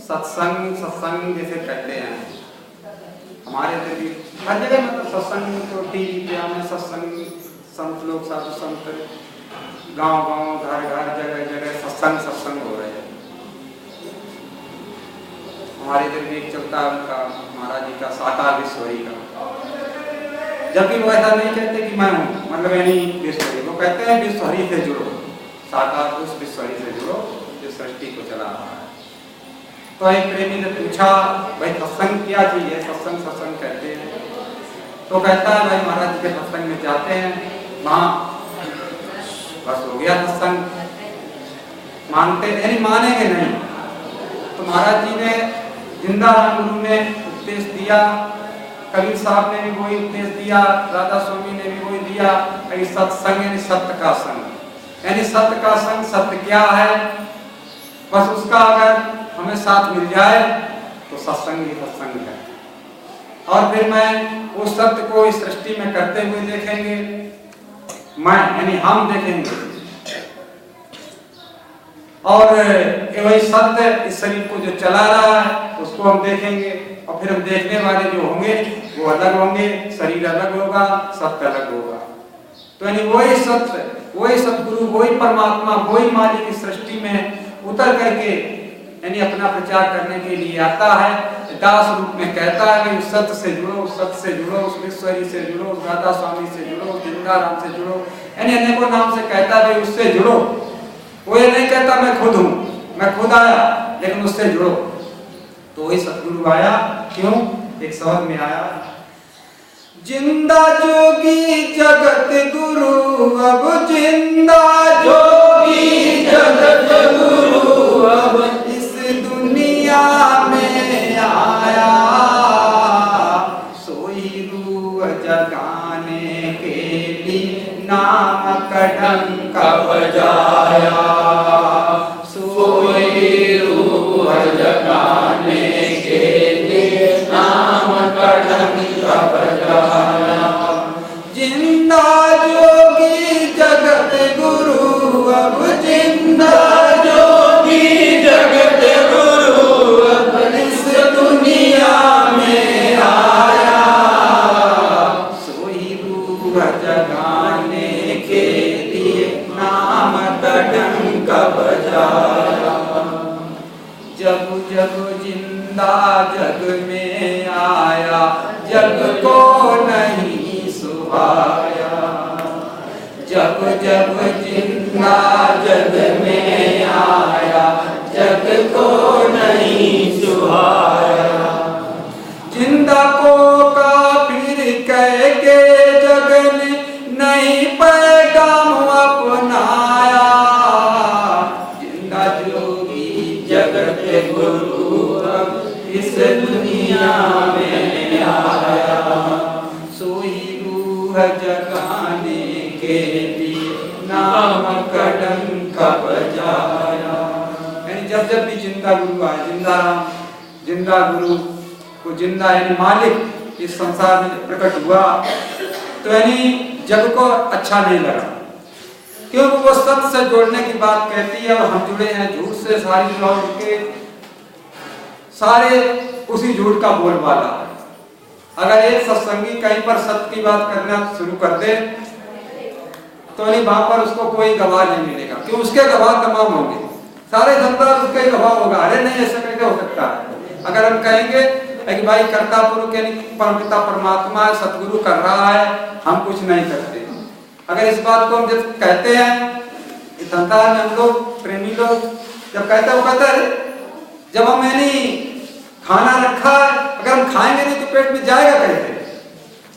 सत्संग सत्संग जैसे कहते हैं हमारे इधर भी हर जगह, मतलब सत्संग तो टीवी पे हमें सत्संग, संत लोग साधु संत गांव गांव घर घर जगह जगह सत्संग सत्संग हो रहे हैं। हमारे इधर भी एक चलता है उनका महाराज जी का साकार विश्वरी का, जबकि वो ऐसा नहीं कहते कि मैं हूँ, मतलब यानी विश्वरी, वो कहते हैं विश्वरी से जुड़ो, साकार उस विश्वरी से जुड़ो जो सृष्टि को चला रहा है। तो एक प्रेमी ने पूछा भाई सत्संग क्या चीज है, सत्संग सत्संग कहते हैं। तो कहता है भाई महाराज जी के सत्संग में जाते हैं, वहाँ बस हो गया सत्संग, मानते यानी मानेंगे नहीं। तो महाराज जी ने जिंदा गुरु ने उपदेश दिया, कबीर साहब ने भी वही उपदेश दिया, राधा स्वामी ने भी वही दिया, सत्संग यानी सत्य का संग, यानी सत्य का संग सत्य क्या है, बस उसका अगर हमें साथ मिल जाए तो सत्संग ही सत्संग है। और फिर मैं उस सत्य को इस सृष्टि में करते हुए देखेंगे, मैं यानी हम देखेंगे, और वही सत्य इस शरीर को जो चला रहा है उसको हम देखेंगे, और फिर हम देखने वाले जो होंगे वो अलग होंगे, शरीर अलग होगा, सत्य अलग होगा। तो यानी वही सत्य, वही सतगुरु, वही परमात्मा, वही मालिक इस सृष्टि में उतर करके यानी अपना प्रचार करने के लिए आता है। दास रूप में कहता है कि उस सत्य से जुड़ो, उस सत्य से जुड़ो, उस विश्वरी से जुड़ो, उस राधा स्वामी से जुड़ो, उस जिंदाराम से जुड़ो, यानी अनेकों नाम से कहता है उससे जुड़ो। वो ये नहीं कहता मैं खुद हूँ, मैं खुद आया, लेकिन उससे जुड़ो। तो वही सतगुरु आया, क्यों? एक शब्द में आया, जिंदा जोगी जगत गुरु, अब जिंदा जोगी जगत गुरु, अब इस दुनिया में आया, सोई रूह जगाने के लिए नाम कड़ंक बजाया, सोई रूह जगाने के लिए नाम कड़ंक बजाया, जिंदा जोगी जगत गुरु, अब जिंदा जोगी जगत गुरु, अब इस दुनिया में आया, सोई रूह जगाने के लिए नाम कड़ंक बजाया, जब जब जिंदा जग में आया, जग को नहीं सुहाया, जब जब जिंदा जग में आया, जग को नहीं सुहाया, जिंदा को काफिर कह के जग ने नहीं पैगाम अपनाया, जिंदा जोगी जगत गुरु, अब इस दुनिया में आया, सोई रूह जगाने के लिए नाम कड़ंक बजाया। यानी जब जब भी जिंदा गुरु आए, जिंदा राम, जिंदा गुरु को, जिंदा यानी मालिक इस संसार में प्रकट हुआ, तो यानी जग को अच्छा नहीं लगा, क्योंकि वो सत्य से जोड़ने की बात कहती है, और हम जुड़े हैं झूठ से, सारी लोग के सारे उसी झूठ का बोलबाला है। अगर एक सत्संगी कहीं पर सत्य की बात करना शुरू कर दे तो नहीं वहां पर उसको कोई गवाह नहीं मिलेगा, क्यों? उसके गवाह तमाम होंगे, सारे संसार उसके गवाह होगा, अरे नहीं ऐसा कैसे हो सकता है। अगर हम कहेंगे कि भाई कर्ता पुरुष यानी परमपिता परमात्मा है, सतगुरु कर रहा है, हम कुछ नहीं करते, अगर इस बात को हम जब कहते हैं, इस संसार में हम लोग प्रेमी लोग जब कहते हैं, वो कहता है जब हम यानी खाना रखा है, अगर हम खाएंगे नहीं तो पेट में जाएगा कैसे?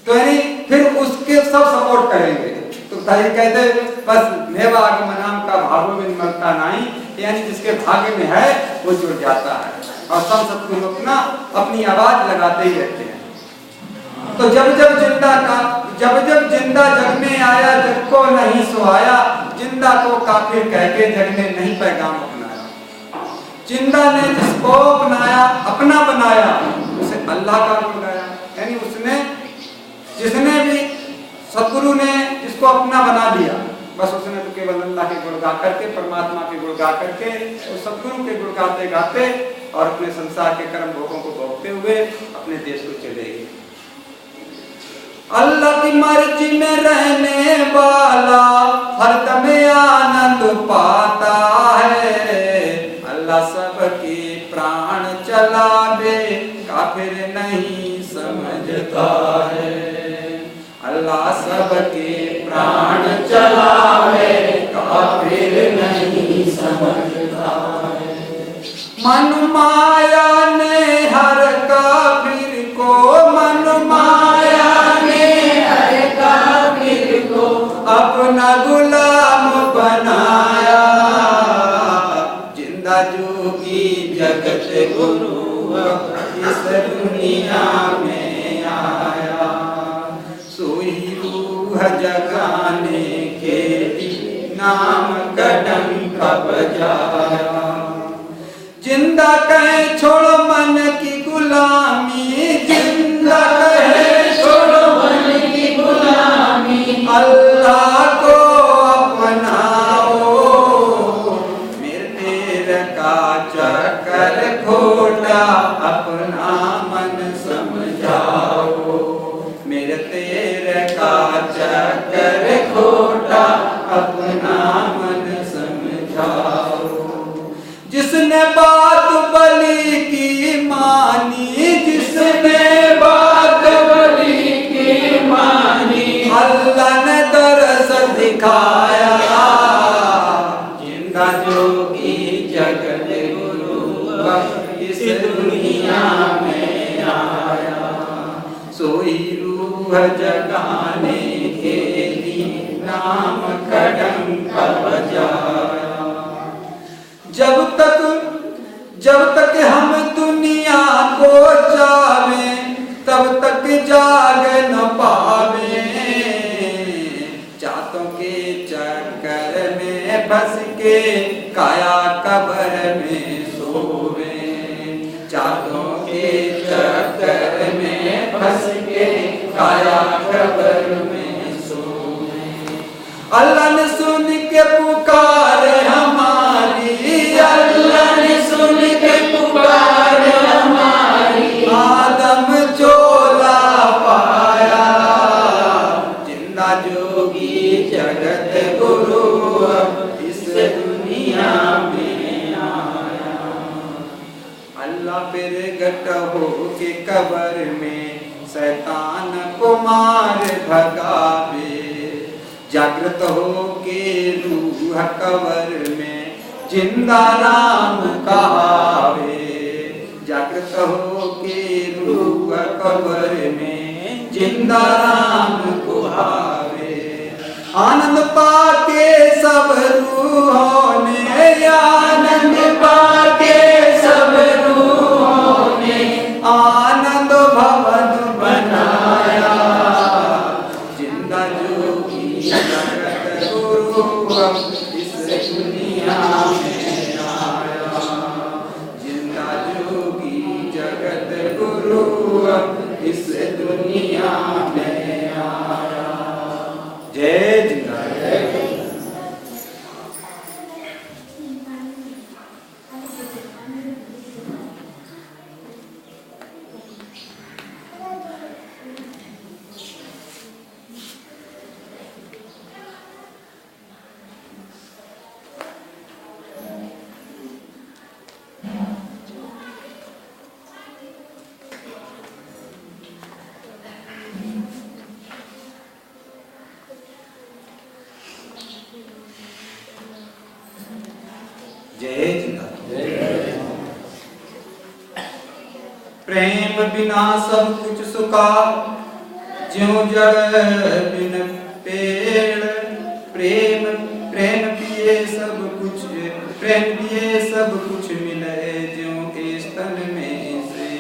तो यानी फिर उसके सब सपोर्ट करेंगे। तो कहते बस मेवा आगमनाम का भावों में मरता नहीं, यानी जिसके भाग्य में है वो जुड़ जाता है, और सब सतगुरु अपना अपनी आवाज लगाते ही रहते हैं। तो जब जब जिंदा जग में आया, जग को नहीं सुहाया, जिंदा को काफिर कह के जग ने नहीं पैगाम अपनाया, जिंदा ने जिसको अपनाया, अपना बनाया, उसे अल्लाह का गुण गाया। यानी उसने, जिसने भी सतगुरु ने जिसको अपना बना दिया, बस उसने तो केवल अल्लाह के गुण गा करके, परमात्मा के गुण गा करके, उस सतगुरु के गुण गाते गाते और अपने संसार के कर्म भोगों को भोगते हुए अपने देश को चलेगी। अल्लाह की मर्जी में रहने वाला हरदम आनंद पाता है। अल्लाह सबके प्राण चलावे काफिर नहीं समझता है। अल्लाह सबके प्राण चलावे काफिर नहीं समझता है। मन माया ने हर काफिर को, मन माया ने हर काफिर को अपना गुलाम बनाया। जिंदा जोगी जगत गुरु इस दुनिया में आया। सोई रूह जगाने के लिए नाम कदम का बजाया। जिंदा कहे छोड़ो मन की गुलामी, जिंदा कहे छोड़ो मन की गुलामी। अल्लाह को अपनाओ, मेरे का चक्कर खोटा अपना मन समझाओ। मेरे तेरे का चक्कर खोटा अपना मन समझाओ। जिसने बात बली की मानी, जिसने बात बली की मानी, अल्लाह ने दरस दिखाया। जिंदा जोगी जगत गुरु इस दुनिया में आया। सोई रूह जगाने के लिए नाम कदम का बजाया। जब तक हम दुनिया को चावे तब तक जाग न पावे। चाहतों के चक्कर में फंस के काया कब्र में सोवे। चाहतों के चक्कर में फंस के काया कब्र में सोवे। अल्लाह ने सुन के पुकार हमारी, अल्लाह ने सुन के पुकार हमारी। आदम चोला पाया। जिंदा जोगी जगत गुरु इस दुनिया में आया। अल्लाह फिर गट हो के कब्र में शैतान को मार भगावे। जागृत हो के रूह कब्र में जिंदा राम कहावे। जागृत हो के रूह कब्र में जिंदा राम को भावे। आनंद पाके सब रूहों ने, आनंद पाके सब रूहों ने आनंद भवन बनाया। जिंदा जोगी जगत गुरु इस दुनिया में आया। जिंदा जोगी जगत गुरु इस दुनिया में आया। जय जिंदा जय। प्रेम बिना सब कुछ सुखा, ज्यों जड़ बिन पेड़। प्रेम प्रेम पिए सब कुछ, प्रेम पिए सब कुछ मिले, ज्यों इस तन में से।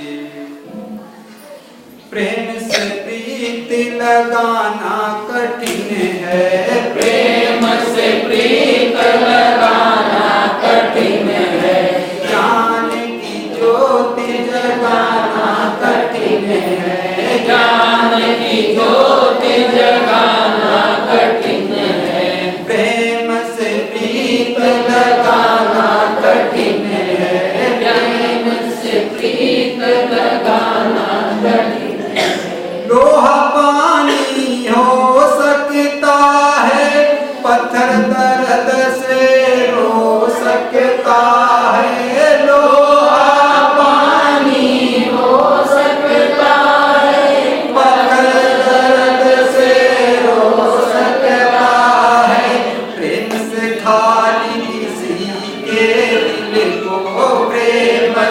प्रेम से प्रीति लगाना कठिन है, प्रेम से प्रीत लगाना कठिन है। ज्ञान की ज्योति जगाना कठिन है, ज्ञान की ज्योति जगाना कठिन है। प्रेम से प्रीत लगाना कठिन है, प्रेम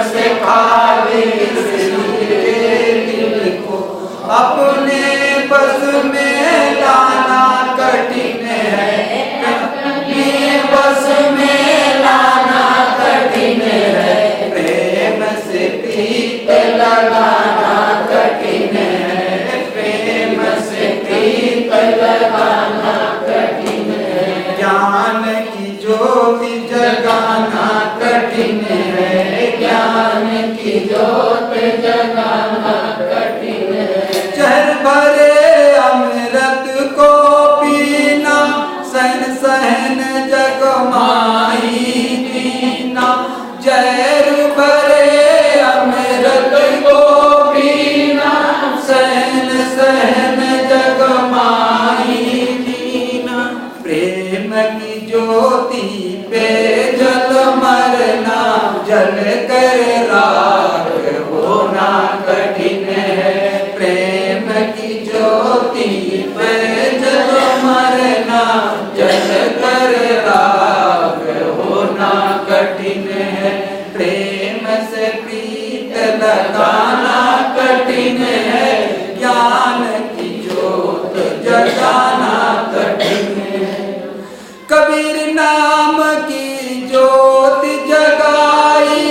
से खाली दिल को अपने बस में लाना कठिन है, अपने बस में लाना कठिन है, प्रेम से प्रीत लगाना कठिन है, प्रेम से प्रीत लगाना कठिन है, ज्ञान की ज्योति जगाना कठिन है, ज्ञान की ज्योति जगाना कठिन है, जहर भरे अमृत को पीना सहन सहन जग माही दीना, जहर भरे अमृत को पीना सहन सहन जग माही दीना, प्रेम की ज्योति पे जल मरना जल कर राख होना कठिन है, प्रेम की ज्योति पे जल मरना जल कर राख होना कठिन है, प्रेम से प्रीत लगाना कठिन है, ज्ञान की ज्योत जगाना कठिन है, कबीर नाम की ज्योत जगाई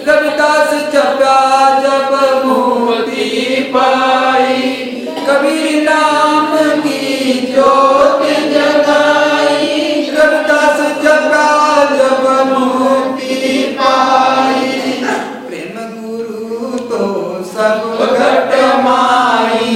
रविदास जपा जब मुक्ति पाई, कबीर नाम की ज्योत जगाई रविदास जपा जब मुक्ति पाई, प्रेम गुरु तो सब घट माई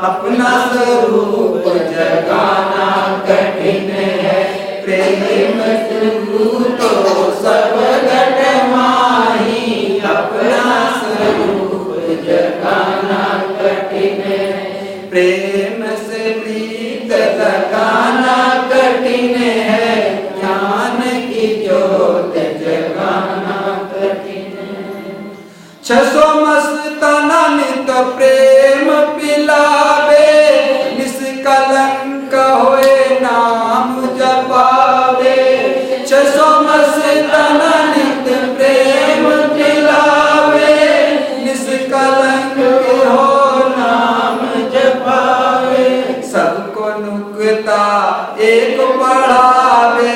अपना स्वरूप जगाना कठिन है, प्रेम गुरु तो सब घट माही अपना स्वरूप जगाना कठिन है, प्रेम से प्रीत लगाना कठिन है, ज्ञान की ज्योत जगाना कठिन है, 600 मस्ताना नित प्रेम पिलावे निष्कलंक होए नाम जपावे, 600 मस्ताना नित प्रेम पिलावे निष्कलंक हो नाम जपावे, सबको नुक्ता एक पढ़ावे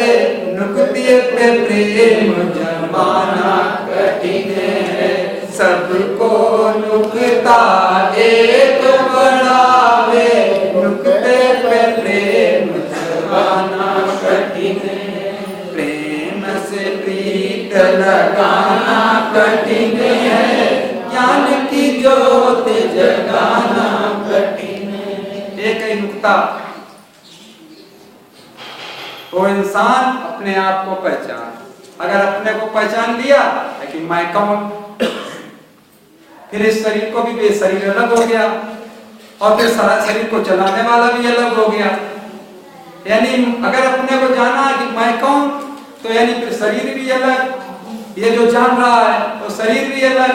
नुक्ते पे प्रेम जमाना कठिन है, सबको नुक्ता एक बढ़ावे नुक्ते पे प्रेम जमाना कठिन है, प्रेम से प्रीत लगाना कठिन है, ज्ञान की ज्योत जगाना कठिन है, एक ही नुक्ता, वो इंसान अपने आप को पहचान, अगर अपने को पहचान लिया कि मैं कौन, फिर इस शरीर को भी शरीर अलग हो गया और फिर सारा शरीर को चलाने वाला भी अलग हो गया, यानी अगर अपने को जाना कि मैं कौन तो यानी फिर शरीर भी अलग, ये जो जान रहा है वो तो शरीर भी अलग,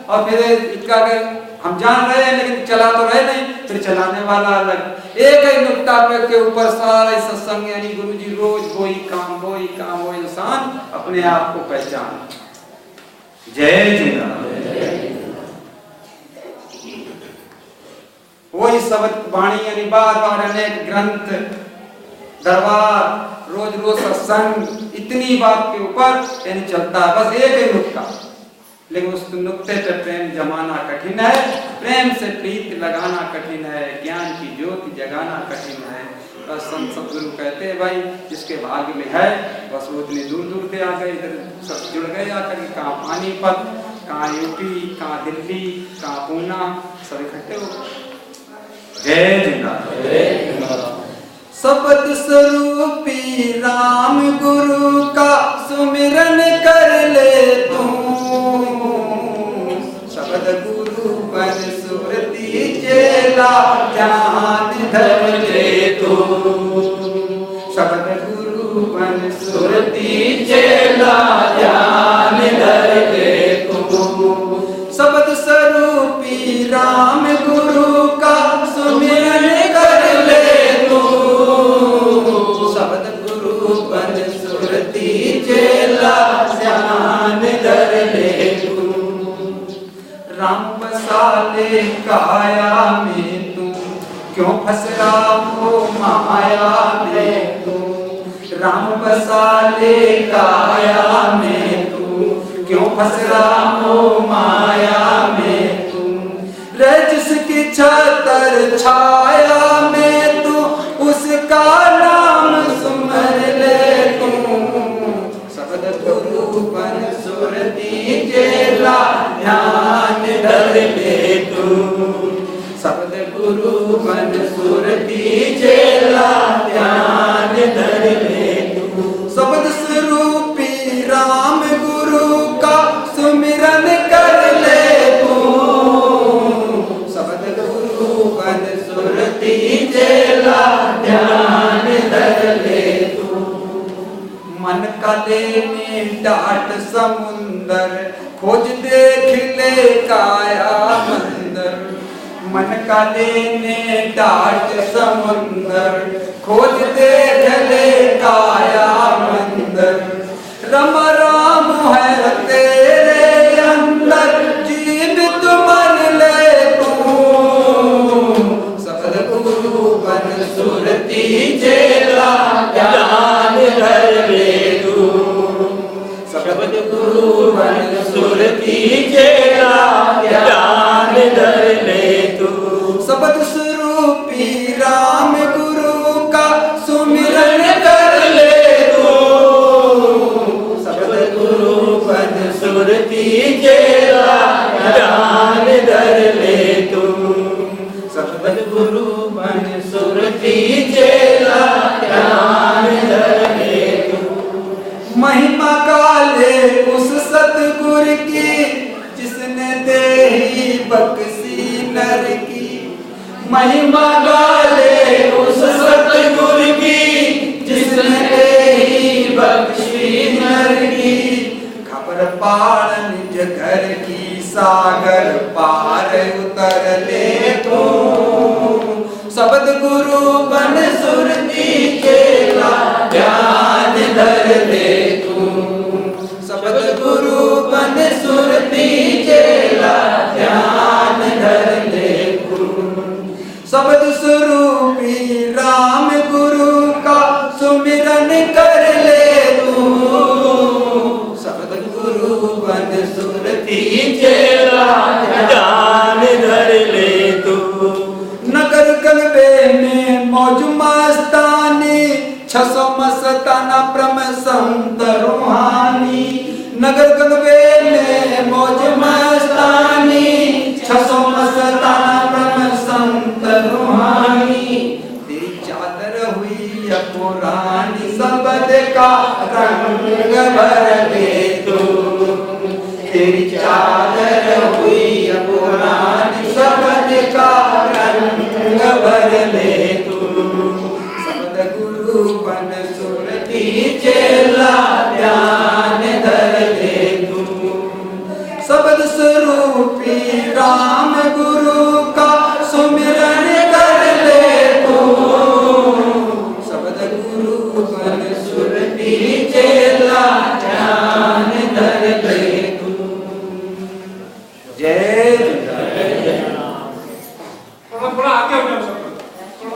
और फिर इसका अगर हम जान रहे हैं लेकिन चला तो रहे नहीं, फिर चलाने वाला अलग, एक ही नुक्ता पे के ऊपर सारा सत्संग यानी गुरुजी रोज वही काम वो इंसान अपने आप को पहचान। जय जिनारायण। वही शब्द वाणी यानी बार बार अनेक ग्रंथ दरबार रोज रोज सत्संग इतनी बात के ऊपर यानी चलता है, बस एक ही नुक्ता, लेकिन उस नुक्ते पे प्रेम जमाना कठिन है, प्रेम से प्रीत लगाना कठिन है, ज्ञान की ज्योति जगाना कठिन है। बस संत सदगुरु कहते हैं भाई जिसके भाग्य में है बस वो इतनी दूर दूर से आ गए, इधर सब जुड़ गए आकर, कहाँ पानीपत, कहाँ यूपी, कहाँ दिल्ली, कहाँ पूना, सब इकट्ठे हो। जय जिनारायण। शब्द स्वरूपी राम गुरु का सुमिरन कर ले तू, शब्द गुरु पर सुरती चेला ध्यान धर ले तू, शब्द गुरु पर सुरती चेला ध्यान धर ले तू, शब्द स्वरूपी राम गुरु का सुमिरन कर ले तू, शब्द गुरु पर सुरती चेला राम बसा ले काया में तू, क्यों फंस रहा हो माया में तू। राम बसा ले काया में तू, क्यों फंस रहा हो माया में तू। रह जिसकी छतर छाया में तू, उसका नाम सुमर ले तू। शब्द गुरु बन सुरती चेला ध्यान धर ले तू। शब्द गुरु बन सुरती चेला ध्यान धर ले तू। शब्द स्वरूपी राम गुरु का सुमिरन कर ले तू। शब्द गुरु बन सुरती चेला ध्यान धर ले तू। मन का लेने डाट समुंदर, खोज देख ले काया मंदर। मन का लेने डाट समुंदर, खोज देख ले काया मंदर। रम राम है तेरे अंदर, जीवित मन ले तू। शब्द गुरु बन सुरती चेला ध्यान धर ले तू। शब्द गुरु बन सुरती चेला ध्यान धर ले तू। शब्द स्वरूपी राम गुरु का सुमिरन कर ले तू। शब्द गुरु बन सुरती चेला ध्यान धर ले तू। शब्द गुरु बन सुरती चेला ध्यान धर ले तू। महिमा काले उस सतगुर की, जिसने देही बख्शी नर की। महिमा गाले उस सतगुर की, जिसने देही बख्शी नर की। खबर पार निज घर की, सागर पार उतर ले तू। शब्द गुरु बन सुरती चेला ध्यान धर ले तू। शब्द गुरु बन सुरती चेला ध्यान धर ले तू। शब्द स्वरूपी राम गुरु का सुमिरन कर ले तू। शब्द गुरु बन सुरती चेला ध्यान धर ले तू। नगर गलबे में मौज मस्तानी, छसो मस्ताना प्रम संत रूहानी। नगर गलबे में मौज मस्तानी, छसो मस्ताना प्रम संत रूहानी। तेरी चादर हुई पुरानी, शब्द का रंग भर ले तू। तेरी चादर हुई पुरानी, शब्द का रंग भर ले तू। शब्द गुरु बन सुरती चेला ध्यान धर ले तू। शब्द स्वरूपी राम गुरु का सुमिरन कर ले तू। शब्द गुरु बन सुरती चेला ध्यान धर ले तू। जय जय। थोड़ा आगे हो जाओ सब,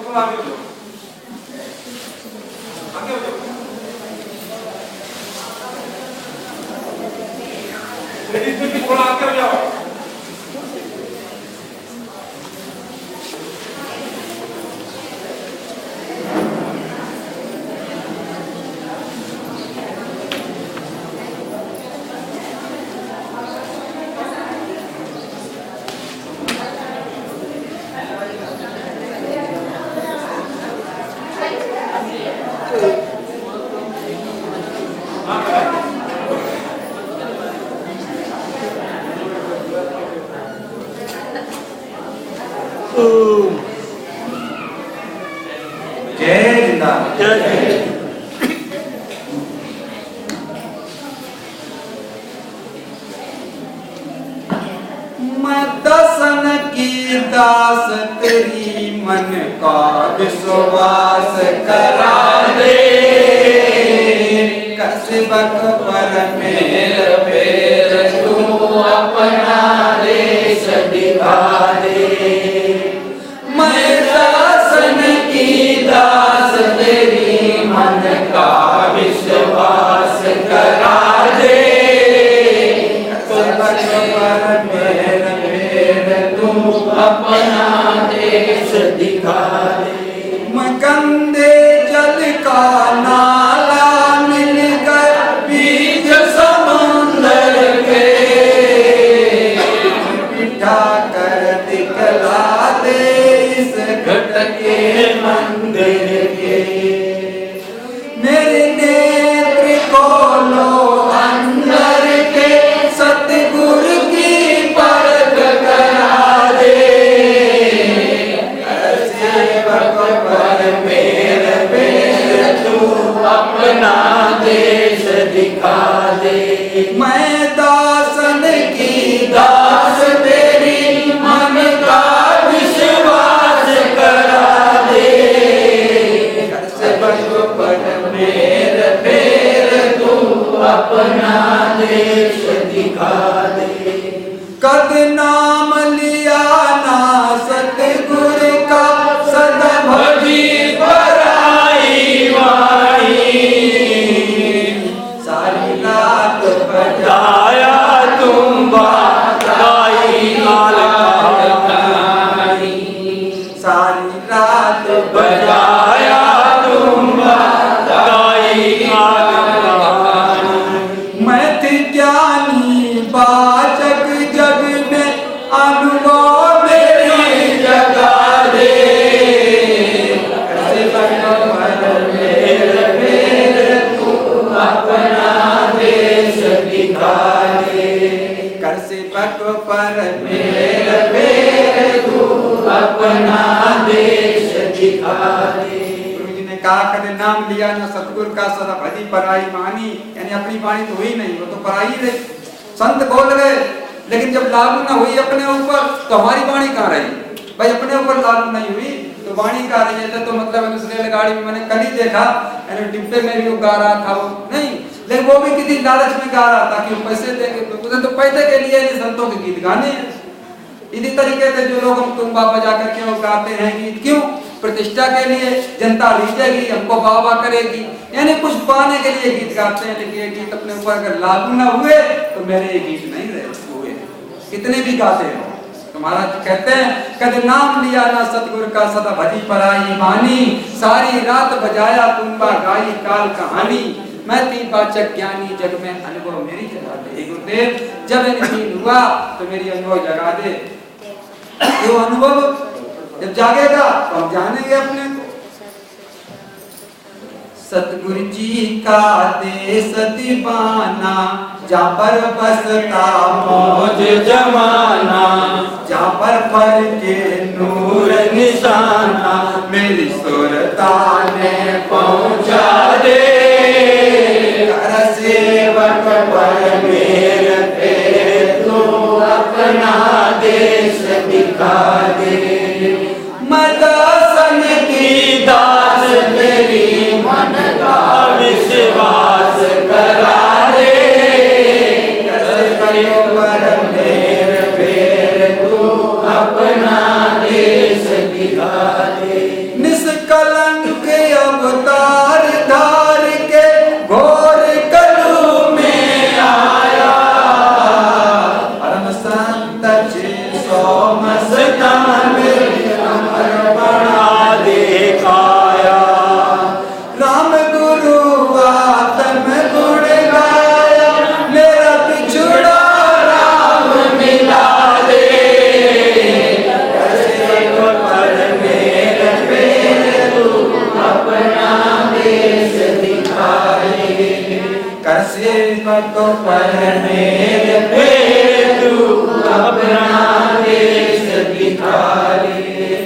थोड़ा आगे हो जाओ, आगे हो जाओ। लेडीज में भी थोड़ा आगे हो जाओ। मैं दसन की दास तेरी मन का विश्वास करा दे। कसबक पर मेर फेर तू अपना दे। देश दिखा दे। गंदे जल का नाला मिलकर बीच समुंदर के बिठा कर दिखला दे इस घट के मंदिर के। मेरे नेत्र खोलो अंदर के सतगुरु की परख करा दे। सेवक पर मेरे मेरे तू अपना देश दिखा दे। मैं दासन की दास तेरी मन का विश्वास करा दे। सेवक पर मेरे मेरे तू अपना देश दिखा दे। कद नाम लिया ना सतगुरु का सदा भजी पराई वाणी। सारी रात बजाया तुम बाई काल कहानी। सारी रात बजाया तुम बाई काल कहानी। मैं थी ज्ञानी वाचक जग में अनुभव मेरी जगा दे। मेरे तू अपना देश दिखा दे। कर सेवक पर मेरे तू अपना देश दिखा दे। गुरु जी ने कहा कदे नाम लिया ना सतगुरु का सदा भजी पराई वाणी। यानी अपनी वाणी तो हुई नहीं, वो तो पराई रही। संत बोल गए लेकिन जब लागू ना हुई अपने ऊपर तो हमारी वाणी कहाँ रही भाई। अपने ऊपर लागू नहीं हुई तो वाणी कहाँ रही है। तो मतलब उस रेलगाड़ी में मैंने कल ही देखा डिब्बे में भी वो गा रहा था वो नहीं, लेकिन वो भी किसी लालच में गा रहा था कि वो पैसे देंगे। तो पैसे के लिए संतों के गीत गाने हैं। इसी तरीके से जो लोग हम तुम्बा बजा करके वो गाते हैं गीत, क्यों? प्रतिष्ठा के लिए, जनता लीजेगी, हमको वाह करेगी, यानी कुछ पाने के लिए गीत गाते हैं। लेकिन ये गीत अपने ऊपर अगर लागू ना हुए तो मेरे ये गीत नहीं हुए, कितने भी गाते हो। तो महाराज कहते हैं कद नाम लिया ना सतगुरु का सदा भजी पराई वाणी। सारी रात बजाया तुम्बा गाई काल कहानी। मैं थी वाचक ज्ञानी जग में अनुभव मेरी जगा दे। गुरुदेव जब इन्हें हुआ तो मेरी अनुभव जगा दे। जो अनुभव जब जागेगा तो हम जानेंगे अपने को। सतगुरु जी का देश दीवाना जहाँ पर बसता मौज जमाना। जहाँ पर फल के नूर निशाना मेरी सुरता ने पहुँचा दे। कर सेवक पर मेरे तू अपना देश दिखा दे। मैं दासन की दास तेरी मन का विश्वास करा दे। पर मेरे तू अपना देश दिखा दे। निष्कलंक अवतार धार के घोर कलू में आया। परम संत सो मस्तान अमर बना दिखाया। राम गुरु आत्म गुण गाया मेरा पिछड़ा राम मिला दे। पर मेरे तू अपना देश दिखा दे। कर सेवक पर मेरे तू अपना देश दिखा दे।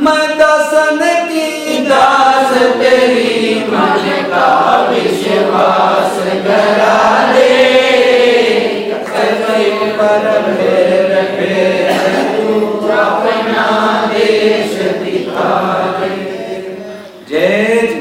मैं दासन की दास तेरी मन का विश्वास करा दे। पर मेरे तू अपना देश दिखा दे। जय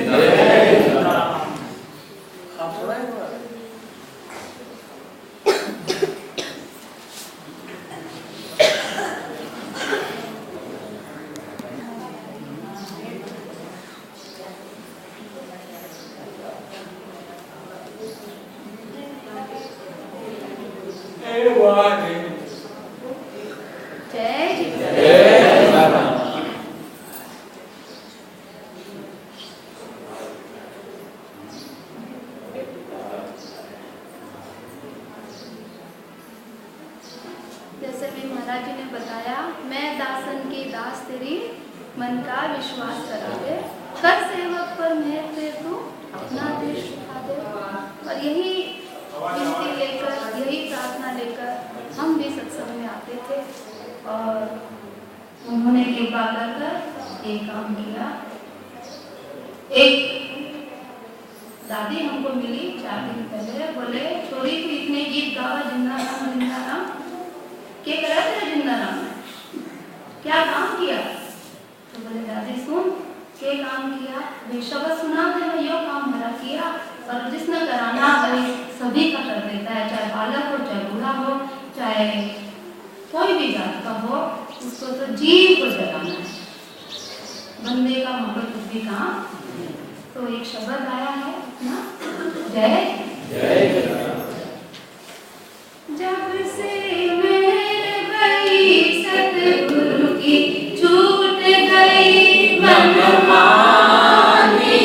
जैसे भी महाराज जी ने बताया, मैं दासन की दास तेरी, मन का विश्वास करा दे, कर सेवक पर मेहर कर तू, अपना देश उठा दे। और यही विनती लेकर, यही प्रार्थना लेकर हम भी सत्संग में आते थे और उन्होंने कृपा कर एक काम किया। एक दादी हमको मिली 4 दिन पहले, बोले छोरी तू इतने गीत गावा, जिंदा राम जिंदा राम, क्या करा तेरे जिंदा राम में, क्या काम किया? तो बोले दादी सुन, क्या काम किया? वे शब्द सुना दे, मैं यो काम भरा किया। और जिसने कराना वही सभी का कर देता है, चाहे बालक हो, चाहे बूढ़ा हो, चाहे कोई भी जात का हो, उसको तो जीव को जगाना है, बंदे का मतलब कुछ भी काम। तो एक शब्द आया है ना, जय जय। जब से मेरे भई सतगुरु की छूट गई मनमानी,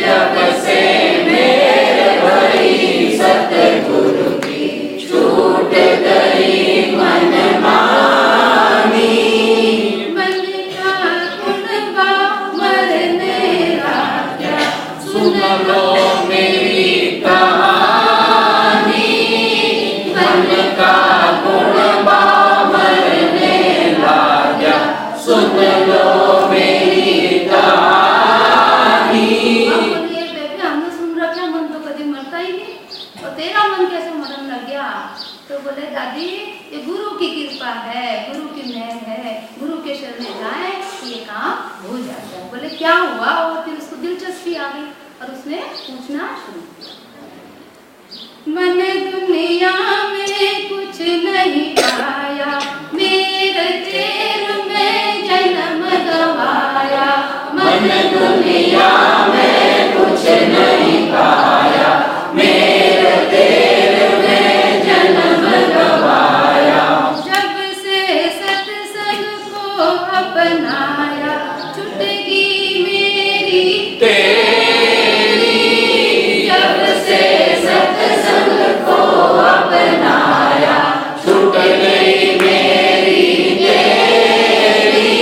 जब से मेरे भई सतगुरु की छूट गई मनमानी, मन का कुनबा मरने राजा, सुन लो मेरी कहानी, मन का कुनबा मरने राजा, सुन लो मेरी कहानी। हमने सुन रखा, मन तो कभी मरता ही नहीं, और तेरा मन कैसे मरने लग गया? तो बोले दादी ये गुरु की कृपा है, गुरु की मेहर है, गुरु के शरण में जाए ये काम हो जाता है। बोले क्या हुआ? और फिर उसको दिलचस्पी आ गई और उसने पूछना शुरू किया, मैंने दुनिया में कुछ नहीं पाया, मेरे तेर में जन्म गवाया, मैंने दुनिया में कुछ नहीं पाया, मेरे तेर में जन्म गवाया, जब से सत्संग को अपनाया, छुटगी मेरी तेरी, जब से सत्संग को अपनाया, छूट गई मेरी तेरी,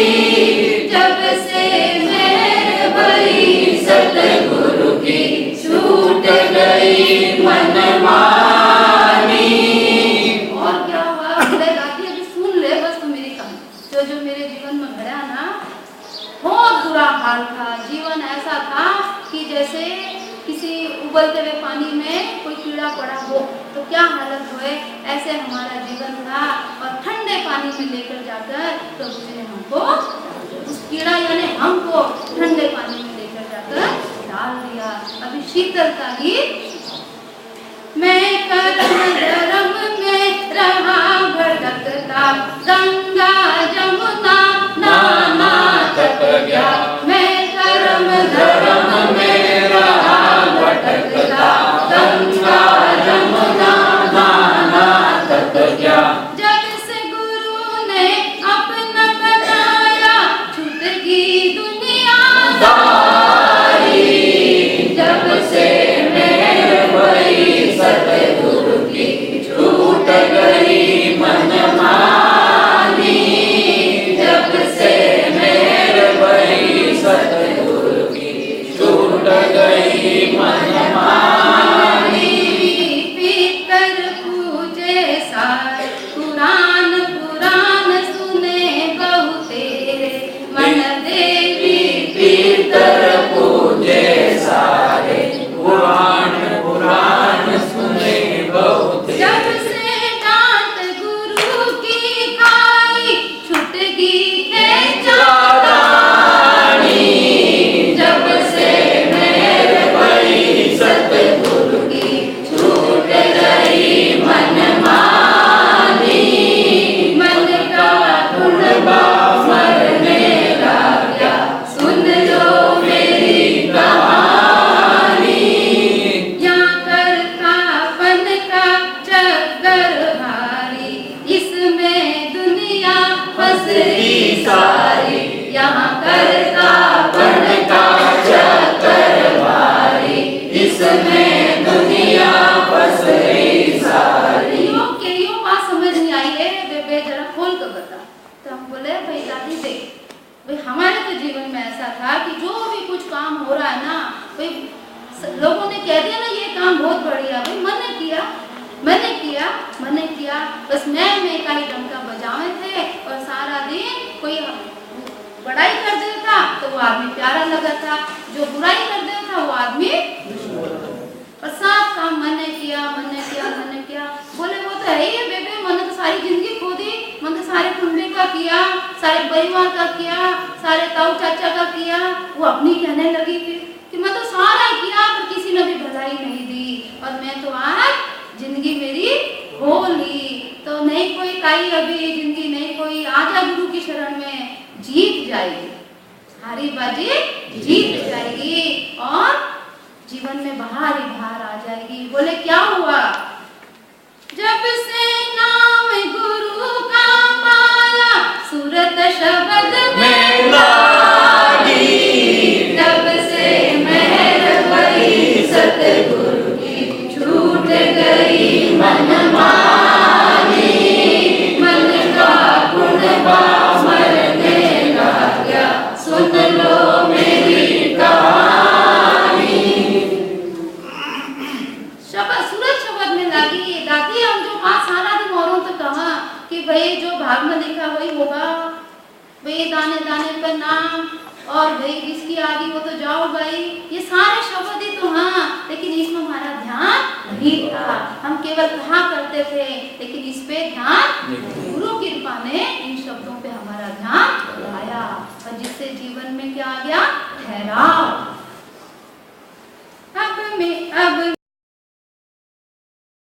जब से मेरे भई सतगुरु की छूट गई मनमानी। और क्या हुआ? बोले दादी अभी सुन ले बस तू मेरी कहानी। जो मेरे जीवन में घड़ा ना, बहुत बुरा हाल था। जीवन ऐसा था कि जैसे किसी उबलते हुए पानी में कोई कीड़ा पड़ा हो तो क्या हालत होए, ऐसे हमारा जीवन था। और ठंडे पानी में लेकर जाकर तो उसने हमको, उस कीड़ा यानी हमको ठंडे पानी में लेकर जाकर डाल दिया। अभी शीतलता ही, मैं कर्म धर्म में रहा भटकता, गंगा जमुना नाना तट गया, मैं कर्म धर्म में रहा भटकता, गंगा जमुना नाना तट गया, जब से गुरु ने अपना बनाया, छूट गई दुनिया दारी, जब से मेरे भई सतगुरु की छूट गई मनमानी, जब से मेरे भई सतगुरु की छूट गई मनमानी। पीतर पूजे सारे पुराण पुराण सुने बहु तेरे, मन देवी पीतर पूजे सारे पुराण पुराण सुने बहु तेरे, जब से डांट गुरु की खाई, छूट गई खेचारानी, जब से मेरे भई सतगुरु की छूट गई मनमानी, मन का कुनबा मरने लगा, सुन लो मेरी कहानी, यहाँ करता पन का चक्कर भारी, इसमें दुनिया फंस गई सारी, यहाँ करता पन का चक्कर भारी, इसमें दुनिया फंस गई सारी। क्यों बात समझ नहीं आई है? था कि जो भी कुछ काम हो रहा है ना, भाई लोगों ने कह दिया ना ये काम बहुत बढ़िया, भाई मैंने किया, बस मैं का ही डंका बजावे थे और सारा दिन कोई बड़ाई कर देता था तो वो आदमी प्यारा लगा था, जो बुराई कर देता था वो आदमी, और सब काम मैंने किया। बोले वो तो है ही है बेबे, मैंने तो सारी जिंदगी खो दी, मैंने तो सारे कुंबे का किया, सारे परिवार का किया, सारे ताऊ चाचा का किया। वो अपनी कहने लगी फिर कि मैं तो सारा किया पर किसी ने भी भलाई नहीं दी, और मैं तो आज जिंदगी मेरी हो ली, तो नहीं कोई ताई अभी जिंदगी नहीं कोई, आजा गुरु की शरण में, जीत जाएगी, हारी बाजी जीत जाएगी और जीवन में बाहर ही बाहर आ जाएगी। बोले क्या हुआ? जब से नाम गुरु का पाया, सूरत शब्द में लागी, तब से मेहर भई सतगुरु की, छूट गई मन मानी, मन का गुण मरने लगा, सुन लो मेरी कहानी। सूरज शब्द में लागी। दादी हम जो बात सारा दिन औरों तो कहा कि भाई जो भाग में लिखा वही होगा, भाई दाने दाने पर नाम, और भाई जिसकी आगे वो तो जाओ भाई, ये सारे शब्द ही तो हाँ, लेकिन इसमें हमारा ध्यान नहीं था। हम केवल कहा करते थे लेकिन इस पे ध्यान, गुरु की कृपा ने इन शब्दों पे हमारा ध्यान लाया, और जिससे जीवन में क्या आ गया? ठहराव। अब